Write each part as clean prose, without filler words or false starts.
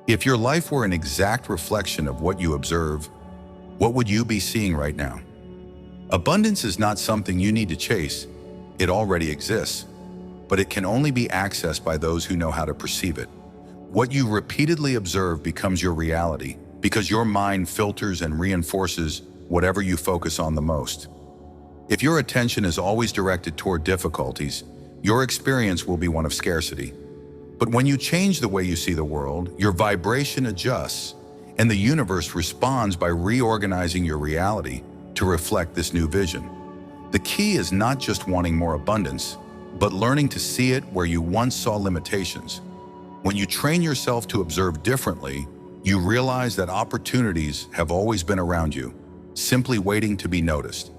If your life were an exact reflection of what you observe, what would you be seeing right now? Abundance is not something you need to chase. It already exists, but it can only be accessed by those who know how to perceive it. What you repeatedly observe becomes your reality because your mind filters and reinforces whatever you focus on the most. If your attention is always directed toward difficulties, your experience will be one of scarcity. But when you change the way you see the world, your vibration adjusts, and the universe responds by reorganizing your reality to reflect this new vision. The key is not just wanting more abundance, but learning to see it where you once saw limitations. When you train yourself to observe differently, you realize that opportunities have always been around you, simply waiting to be noticed.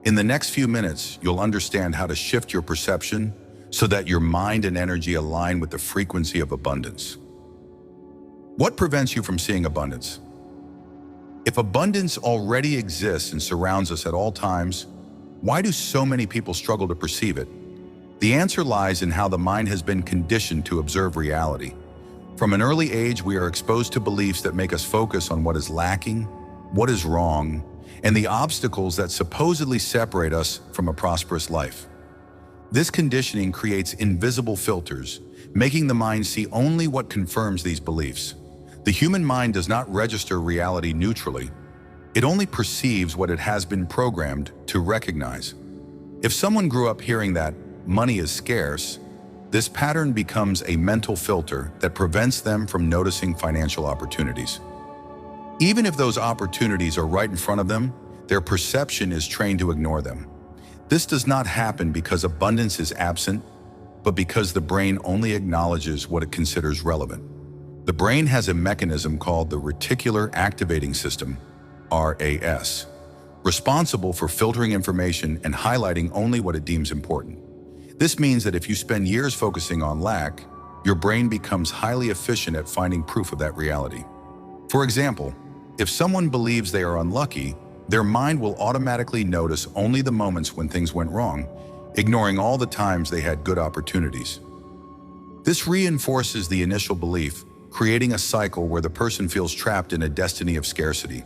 In the next few minutes, you'll understand how to shift your perception so that your mind and energy align with the frequency of abundance. What prevents you from seeing abundance? If abundance already exists and surrounds us at all times, why do so many people struggle to perceive it? The answer lies in how the mind has been conditioned to observe reality. From an early age, we are exposed to beliefs that make us focus on what is lacking, what is wrong, and the obstacles that supposedly separate us from a prosperous life. This conditioning creates invisible filters, making the mind see only what confirms these beliefs. The human mind does not register reality neutrally. It only perceives what it has been programmed to recognize. If someone grew up hearing that money is scarce, this pattern becomes a mental filter that prevents them from noticing financial opportunities. Even if those opportunities are right in front of them, their perception is trained to ignore them. This does not happen because abundance is absent, but because the brain only acknowledges what it considers relevant. The brain has a mechanism called the reticular activating system, RAS, responsible for filtering information and highlighting only what it deems important. This means that if you spend years focusing on lack, your brain becomes highly efficient at finding proof of that reality. For example, if someone believes they are unlucky, their mind will automatically notice only the moments when things went wrong, ignoring all the times they had good opportunities. This reinforces the initial belief, creating a cycle where the person feels trapped in a destiny of scarcity.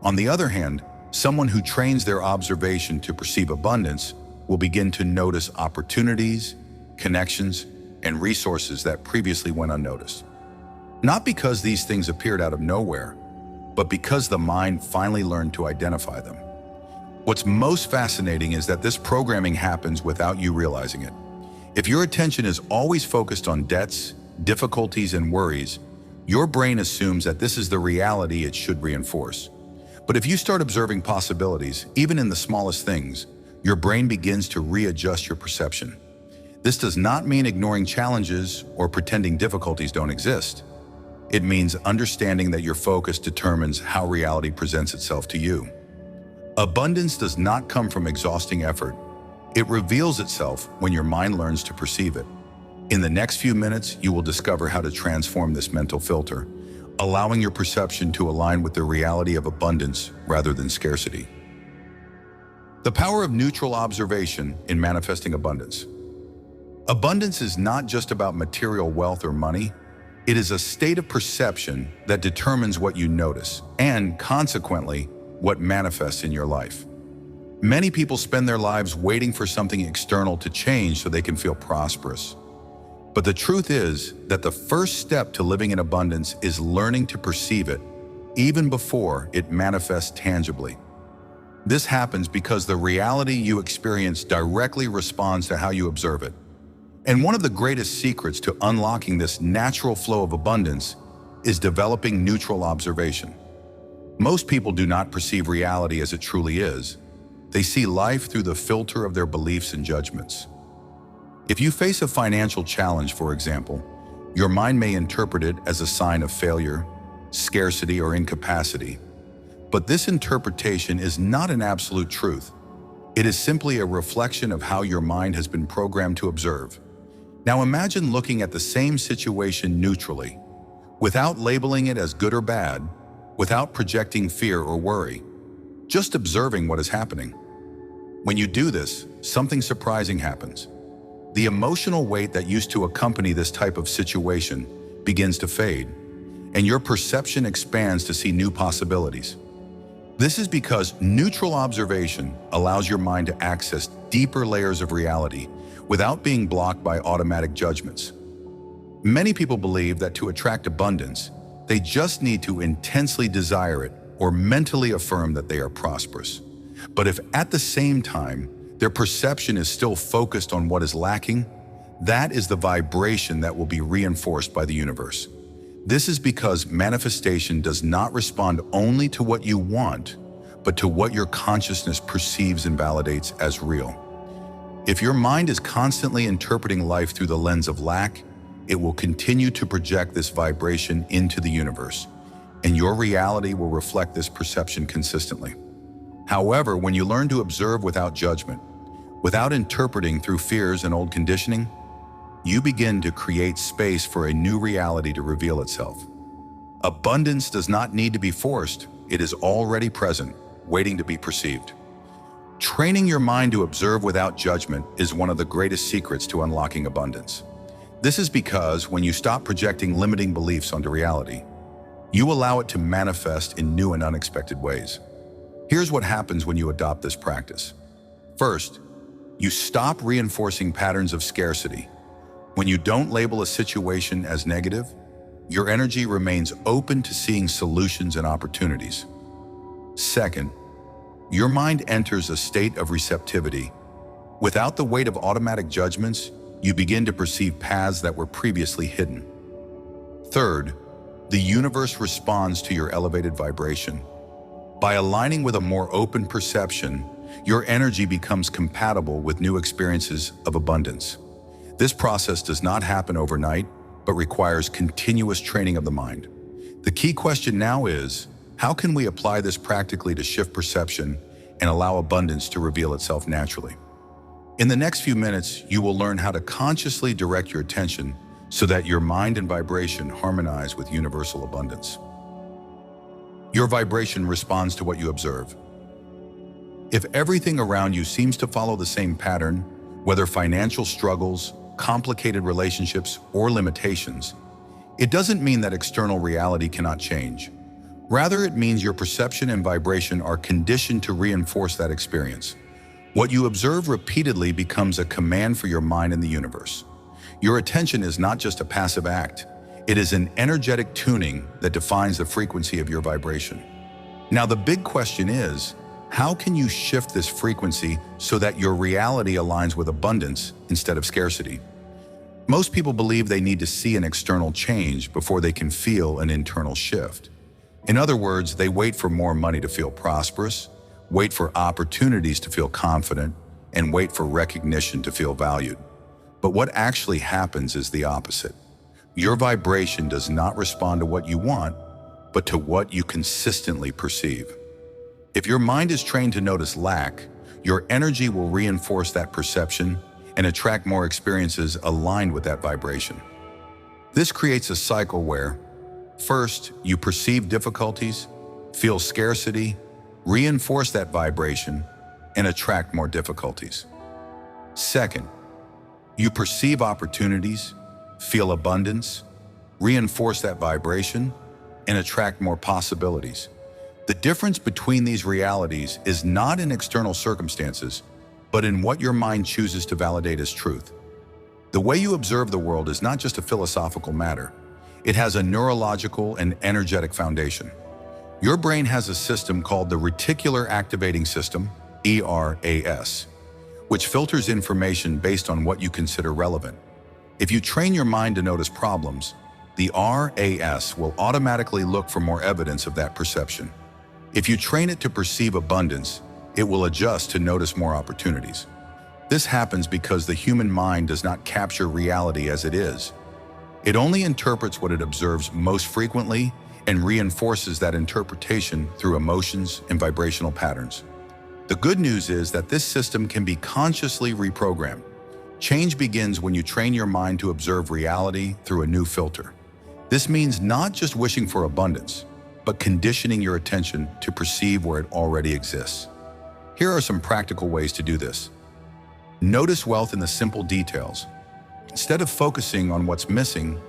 On the other hand, someone who trains their observation to perceive abundance will begin to notice opportunities, connections, and resources that previously went unnoticed. Not because these things appeared out of nowhere, but because the mind finally learned to identify them. What's most fascinating is that this programming happens without you realizing it. If your attention is always focused on debts, difficulties, and worries, your brain assumes that this is the reality it should reinforce. But if you start observing possibilities, even in the smallest things, your brain begins to readjust your perception. This does not mean ignoring challenges or pretending difficulties don't exist. It means understanding that your focus determines how reality presents itself to you. Abundance does not come from exhausting effort. It reveals itself when your mind learns to perceive it. In the next few minutes, you will discover how to transform this mental filter, allowing your perception to align with the reality of abundance rather than scarcity. The power of neutral observation in manifesting abundance. Abundance is not just about material wealth or money. It is a state of perception that determines what you notice and, consequently, what manifests in your life. Many people spend their lives waiting for something external to change so they can feel prosperous. But the truth is that the first step to living in abundance is learning to perceive it, even before it manifests tangibly. This happens because the reality you experience directly responds to how you observe it. And one of the greatest secrets to unlocking this natural flow of abundance is developing neutral observation. Most people do not perceive reality as it truly is. They see life through the filter of their beliefs and judgments. If you face a financial challenge, for example, your mind may interpret it as a sign of failure, scarcity, or incapacity. But this interpretation is not an absolute truth. It is simply a reflection of how your mind has been programmed to observe. Now imagine looking at the same situation neutrally, without labeling it as good or bad, without projecting fear or worry, just observing what is happening. When you do this, something surprising happens. The emotional weight that used to accompany this type of situation begins to fade. and your perception expands to see new possibilities. This is because neutral observation allows your mind to access deeper layers of reality without being blocked by automatic judgments. Many people believe that to attract abundance, they just need to intensely desire it or mentally affirm that they are prosperous. But if at the same time, their perception is still focused on what is lacking, that is the vibration that will be reinforced by the universe. This is because manifestation does not respond only to what you want, but to what your consciousness perceives and validates as real. If your mind is constantly interpreting life through the lens of lack, it will continue to project this vibration into the universe, and your reality will reflect this perception consistently. However, when you learn to observe without judgment, without interpreting through fears and old conditioning, you begin to create space for a new reality to reveal itself. Abundance does not need to be forced. It is already present, waiting to be perceived. Training your mind to observe without judgment is one of the greatest secrets to unlocking abundance. This is because when you stop projecting limiting beliefs onto reality, you allow it to manifest in new and unexpected ways. Here's what happens when you adopt this practice. First, you stop reinforcing patterns of scarcity. When you don't label a situation as negative, your energy remains open to seeing solutions and opportunities. Second, your mind enters a state of receptivity. Without the weight of automatic judgments, you begin to perceive paths that were previously hidden. Third, the universe responds to your elevated vibration. By aligning with a more open perception, your energy becomes compatible with new experiences of abundance. This process does not happen overnight, but requires continuous training of the mind. The key question now is, how can we apply this practically to shift perception and allow abundance to reveal itself naturally? In the next few minutes, you will learn how to consciously direct your attention so that your mind and vibration harmonize with universal abundance. Your vibration responds to what you observe. If everything around you seems to follow the same pattern, whether financial struggles, complicated relationships, or limitations, it doesn't mean that external reality cannot change. Rather, it means your perception and vibration are conditioned to reinforce that experience. What you observe repeatedly becomes a command for your mind and the universe. Your attention is not just a passive act. It is an energetic tuning that defines the frequency of your vibration. Now, the big question is, how can you shift this frequency so that your reality aligns with abundance instead of scarcity? Most people believe they need to see an external change before they can feel an internal shift. In other words, they wait for more money to feel prosperous, wait for opportunities to feel confident, and wait for recognition to feel valued. But what actually happens is the opposite. Your vibration does not respond to what you want, but to what you consistently perceive. If your mind is trained to notice lack, your energy will reinforce that perception and attract more experiences aligned with that vibration. This creates a cycle where, first, you perceive difficulties, feel scarcity, reinforce that vibration, and attract more difficulties. Second, you perceive opportunities, feel abundance, reinforce that vibration, and attract more possibilities. The difference between these realities is not in external circumstances, but in what your mind chooses to validate as truth. The way you observe the world is not just a philosophical matter. It has a neurological and energetic foundation. Your brain has a system called the reticular activating system, ERAS, which filters information based on what you consider relevant. If you train your mind to notice problems, the RAS will automatically look for more evidence of that perception. If you train it to perceive abundance, it will adjust to notice more opportunities. This happens because the human mind does not capture reality as it is. It only interprets what it observes most frequently and reinforces that interpretation through emotions and vibrational patterns. The good news is that this system can be consciously reprogrammed. Change begins when you train your mind to observe reality through a new filter. This means not just wishing for abundance, but conditioning your attention to perceive where it already exists. Here are some practical ways to do this. Notice wealth in the simple details. Instead of focusing on what's missing,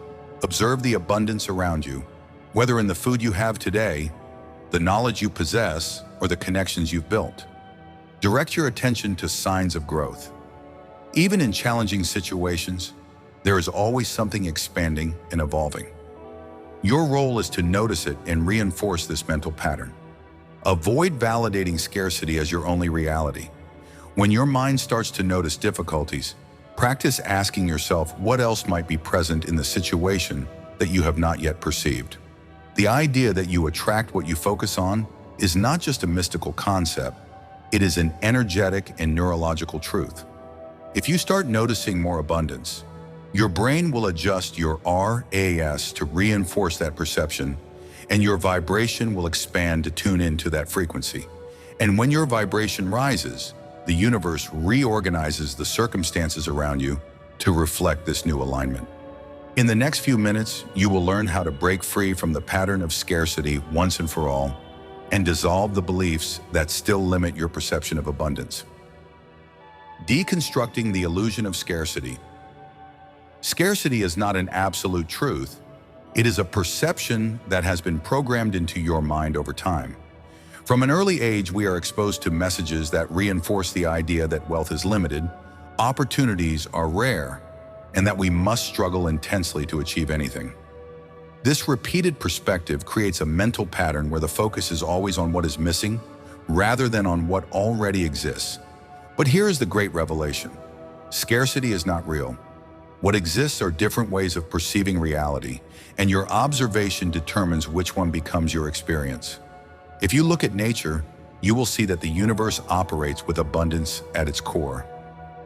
observe the abundance around you. whether in the food you have today, the knowledge you possess, or the connections you've built. Direct your attention to signs of growth. Even in challenging situations, there is always something expanding and evolving. Your role is to notice it and reinforce this mental pattern. Avoid validating scarcity as your only reality. When your mind starts to notice difficulties, practice asking yourself what else might be present in the situation that you have not yet perceived. The idea that you attract what you focus on is not just a mystical concept, it is an energetic and neurological truth. If you start noticing more abundance, your brain will adjust your RAS to reinforce that perception, and your vibration will expand to tune into that frequency. And when your vibration rises, the universe reorganizes the circumstances around you to reflect this new alignment. In the next few minutes, you will learn how to break free from the pattern of scarcity once and for all, and dissolve the beliefs that still limit your perception of abundance. Deconstructing the illusion of scarcity. Scarcity is not an absolute truth. It is a perception that has been programmed into your mind over time. From an early age, we are exposed to messages that reinforce the idea that wealth is limited, opportunities are rare, and that we must struggle intensely to achieve anything. This repeated perspective creates a mental pattern where the focus is always on what is missing, rather than on what already exists. But here is the great revelation. Scarcity is not real. What exists are different ways of perceiving reality, and your observation determines which one becomes your experience. If you look at nature, you will see that the universe operates with abundance at its core.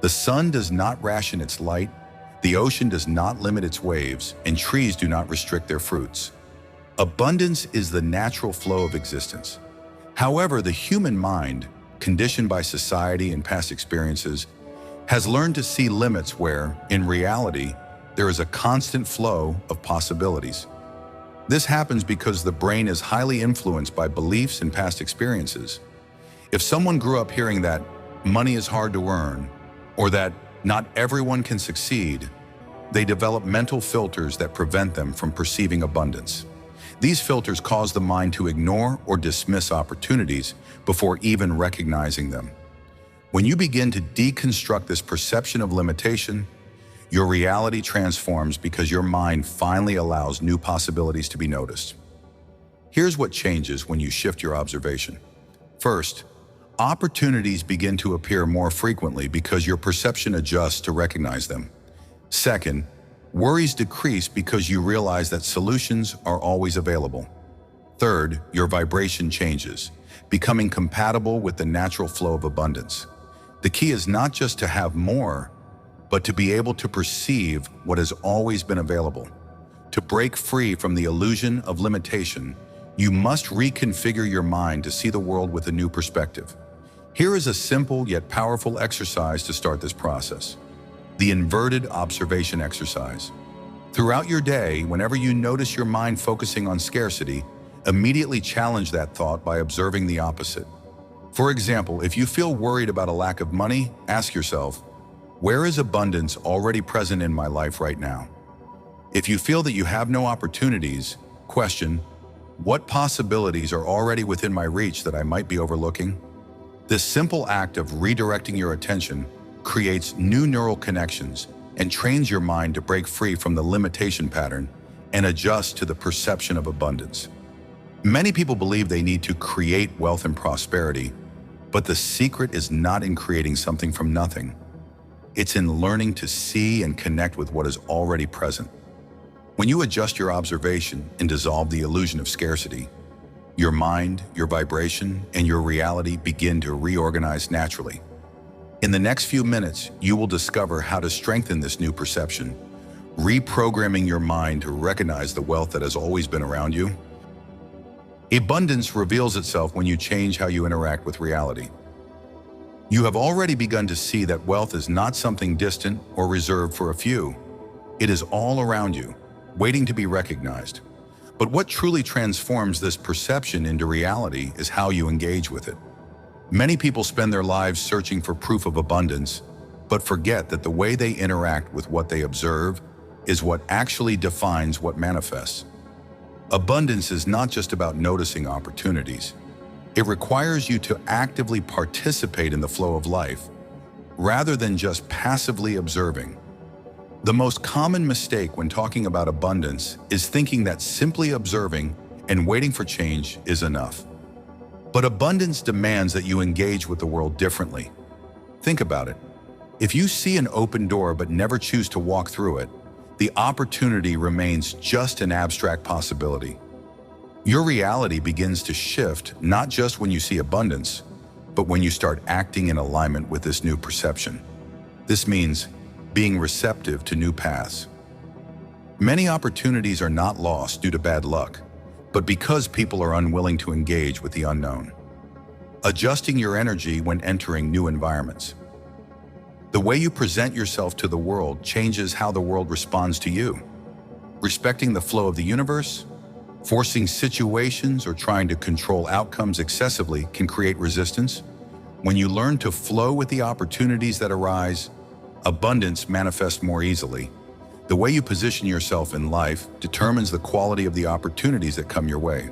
The sun does not ration its light, the ocean does not limit its waves, and trees do not restrict their fruits. Abundance is the natural flow of existence. However, the human mind, conditioned by society and past experiences, has learned to see limits where, in reality, there is a constant flow of possibilities. This happens because the brain is highly influenced by beliefs and past experiences. If someone grew up hearing that money is hard to earn, or that not everyone can succeed, they develop mental filters that prevent them from perceiving abundance. These filters cause the mind to ignore or dismiss opportunities before even recognizing them. When you begin to deconstruct this perception of limitation, your reality transforms because your mind finally allows new possibilities to be noticed. Here's what changes when you shift your observation. First, opportunities begin to appear more frequently because your perception adjusts to recognize them. Second, worries decrease because you realize that solutions are always available. Third, your vibration changes, becoming compatible with the natural flow of abundance. The key is not just to have more, but to be able to perceive what has always been available. To break free from the illusion of limitation, you must reconfigure your mind to see the world with a new perspective. Here is a simple yet powerful exercise to start this process. The inverted observation exercise. Throughout your day, whenever you notice your mind focusing on scarcity, immediately challenge that thought by observing the opposite. For example, if you feel worried about a lack of money, ask yourself, where is abundance already present in my life right now? If you feel that you have no opportunities, question, what possibilities are already within my reach that I might be overlooking? This simple act of redirecting your attention creates new neural connections and trains your mind to break free from the limitation pattern and adjust to the perception of abundance. Many people believe they need to create wealth and prosperity, but the secret is not in creating something from nothing. It's in learning to see and connect with what is already present. When you adjust your observation and dissolve the illusion of scarcity, your mind, your vibration, and your reality begin to reorganize naturally. In the next few minutes, you will discover how to strengthen this new perception, reprogramming your mind to recognize the wealth that has always been around you. Abundance reveals itself when you change how you interact with reality. You have already begun to see that wealth is not something distant or reserved for a few. It is all around you, waiting to be recognized. But what truly transforms this perception into reality is how you engage with it. Many people spend their lives searching for proof of abundance, but forget that the way they interact with what they observe is what actually defines what manifests. Abundance is not just about noticing opportunities. It requires you to actively participate in the flow of life, rather than just passively observing. The most common mistake when talking about abundance is thinking that simply observing and waiting for change is enough. But abundance demands that you engage with the world differently. Think about it. If you see an open door but never choose to walk through it, the opportunity remains just an abstract possibility. Your reality begins to shift not just when you see abundance, but when you start acting in alignment with this new perception. This means being receptive to new paths. Many opportunities are not lost due to bad luck, but because people are unwilling to engage with the unknown. Adjusting your energy when entering new environments. The way you present yourself to the world changes how the world responds to you. Respecting the flow of the universe, forcing situations or trying to control outcomes excessively can create resistance. When you learn to flow with the opportunities that arise, abundance manifests more easily. The way you position yourself in life determines the quality of the opportunities that come your way.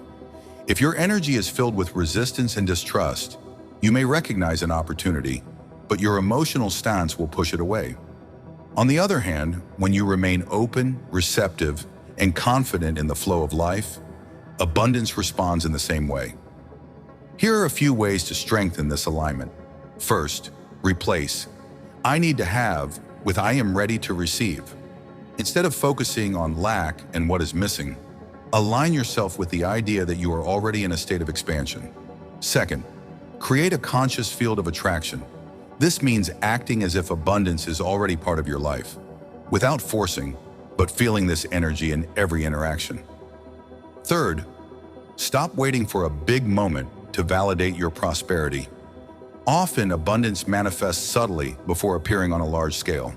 If your energy is filled with resistance and distrust, you may recognize an opportunity, but your emotional stance will push it away. On the other hand, when you remain open, receptive, and confident in the flow of life, abundance responds in the same way. Here are a few ways to strengthen this alignment. First, replace "I need to have" with "I am ready to receive." Instead of focusing on lack and what is missing, align yourself with the idea that you are already in a state of expansion. Second, create a conscious field of attraction. This means acting as if abundance is already part of your life, without forcing, but feeling this energy in every interaction. Third, stop waiting for a big moment to validate your prosperity. Often, abundance manifests subtly before appearing on a large scale.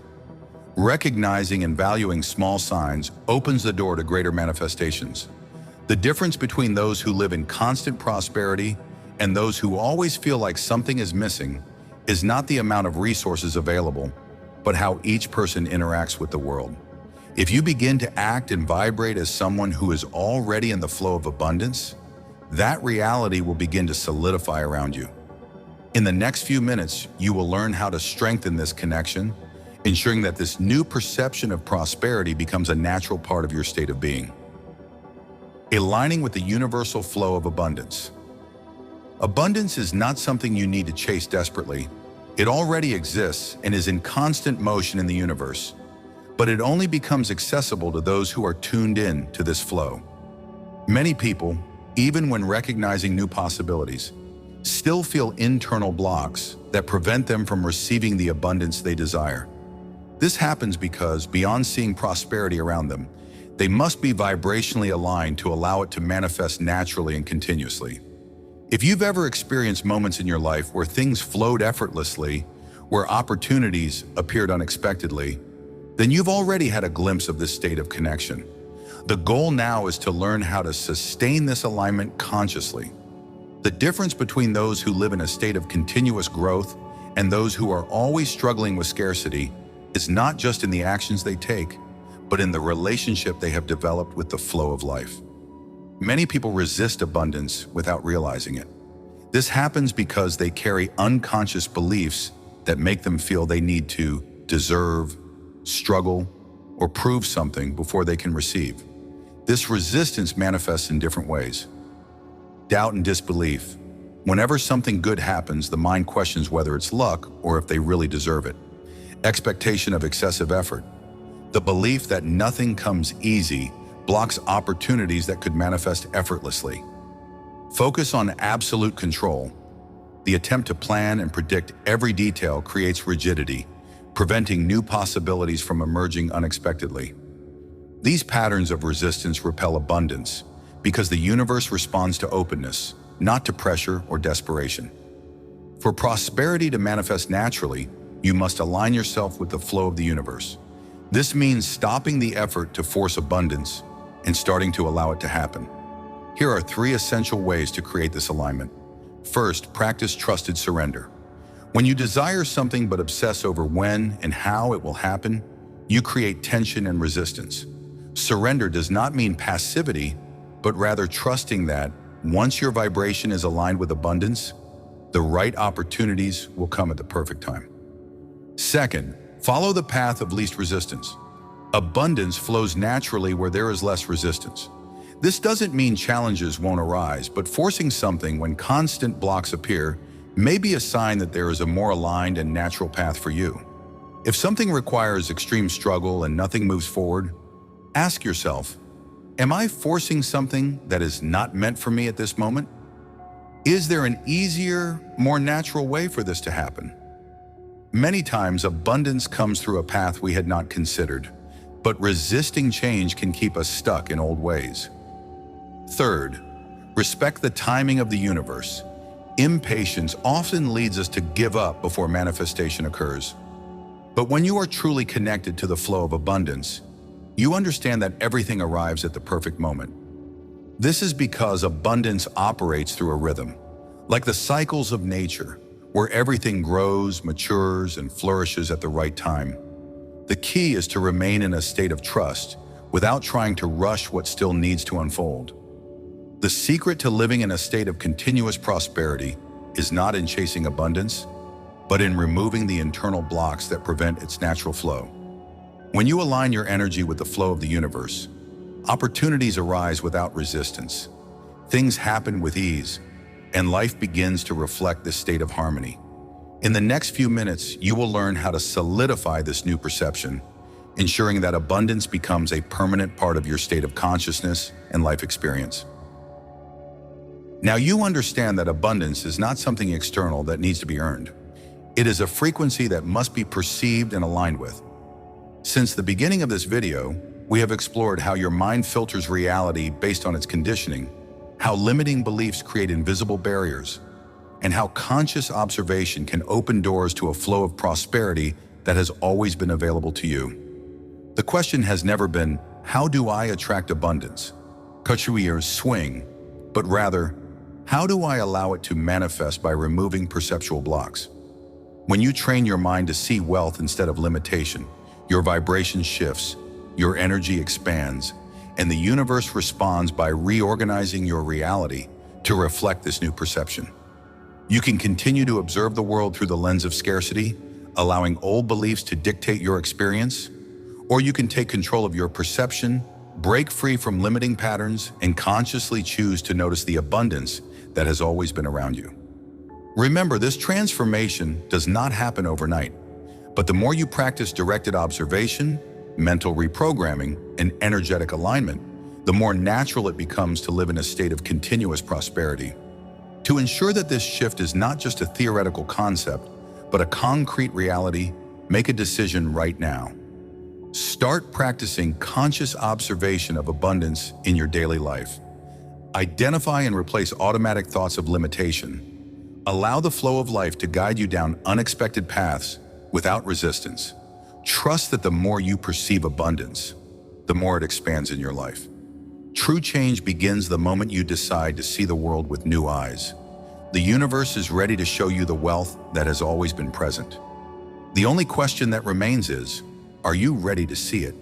Recognizing and valuing small signs opens the door to greater manifestations. The difference between those who live in constant prosperity and those who always feel like something is missing is not the amount of resources available, but how each person interacts with the world. If you begin to act and vibrate as someone who is already in the flow of abundance, that reality will begin to solidify around you. In the next few minutes, you will learn how to strengthen this connection, ensuring that this new perception of prosperity becomes a natural part of your state of being. Aligning with the universal flow of abundance. Abundance is not something you need to chase desperately. It already exists and is in constant motion in the universe, but it only becomes accessible to those who are tuned in to this flow. Many people, even when recognizing new possibilities, still feel internal blocks that prevent them from receiving the abundance they desire. This happens because, beyond seeing prosperity around them, they must be vibrationally aligned to allow it to manifest naturally and continuously. If you've ever experienced moments in your life where things flowed effortlessly, where opportunities appeared unexpectedly, then you've already had a glimpse of this state of connection. The goal now is to learn how to sustain this alignment consciously. The difference between those who live in a state of continuous growth and those who are always struggling with scarcity is not just in the actions they take, but in the relationship they have developed with the flow of life. Many people resist abundance without realizing it. This happens because they carry unconscious beliefs that make them feel they need to deserve, struggle, or prove something before they can receive. This resistance manifests in different ways. Doubt and disbelief. Whenever something good happens, the mind questions whether it's luck or if they really deserve it. Expectation of excessive effort. The belief that nothing comes easy blocks opportunities that could manifest effortlessly. Focus on absolute control. The attempt to plan and predict every detail creates rigidity, preventing new possibilities from emerging unexpectedly. These patterns of resistance repel abundance because the universe responds to openness, not to pressure or desperation. For prosperity to manifest naturally, you must align yourself with the flow of the universe. This means stopping the effort to force abundance and starting to allow it to happen. Here are 3 essential ways to create this alignment. First, practice trusted surrender. When you desire something but obsess over when and how it will happen, you create tension and resistance. Surrender does not mean passivity, but rather trusting that once your vibration is aligned with abundance, the right opportunities will come at the perfect time. Second, follow the path of least resistance. Abundance flows naturally where there is less resistance. This doesn't mean challenges won't arise, but forcing something when constant blocks appear may be a sign that there is a more aligned and natural path for you. If something requires extreme struggle and nothing moves forward, ask yourself, am I forcing something that is not meant for me at this moment? Is there an easier, more natural way for this to happen? Many times, abundance comes through a path we had not considered, but resisting change can keep us stuck in old ways. Third, respect the timing of the universe. Impatience often leads us to give up before manifestation occurs. But when you are truly connected to the flow of abundance, you understand that everything arrives at the perfect moment. This is because abundance operates through a rhythm, like the cycles of nature, where everything grows, matures, and flourishes at the right time. The key is to remain in a state of trust without trying to rush what still needs to unfold. The secret to living in a state of continuous prosperity is not in chasing abundance, but in removing the internal blocks that prevent its natural flow. When you align your energy with the flow of the universe, opportunities arise without resistance. Things happen with ease, and life begins to reflect this state of harmony. In the next few minutes, you will learn how to solidify this new perception, ensuring that abundance becomes a permanent part of your state of consciousness and life experience. Now you understand that abundance is not something external that needs to be earned. It is a frequency that must be perceived and aligned with. Since the beginning of this video, we have explored how your mind filters reality based on its conditioning, how limiting beliefs create invisible barriers, and how conscious observation can open doors to a flow of prosperity that has always been available to you. The question has never been, how do I attract abundance? Couture swing, but rather, how do I allow it to manifest by removing perceptual blocks? When you train your mind to see wealth instead of limitation, your vibration shifts, your energy expands, and the universe responds by reorganizing your reality to reflect this new perception. You can continue to observe the world through the lens of scarcity, allowing old beliefs to dictate your experience, or you can take control of your perception, break free from limiting patterns, and consciously choose to notice the abundance that has always been around you. Remember, this transformation does not happen overnight, but the more you practice directed observation, mental reprogramming, and energetic alignment, the more natural it becomes to live in a state of continuous prosperity. To ensure that this shift is not just a theoretical concept, but a concrete reality, make a decision right now. Start practicing conscious observation of abundance in your daily life. Identify and replace automatic thoughts of limitation. Allow the flow of life to guide you down unexpected paths without resistance. Trust that the more you perceive abundance, the more it expands in your life. True change begins the moment you decide to see the world with new eyes. The universe is ready to show you the wealth that has always been present. The only question that remains is, are you ready to see it?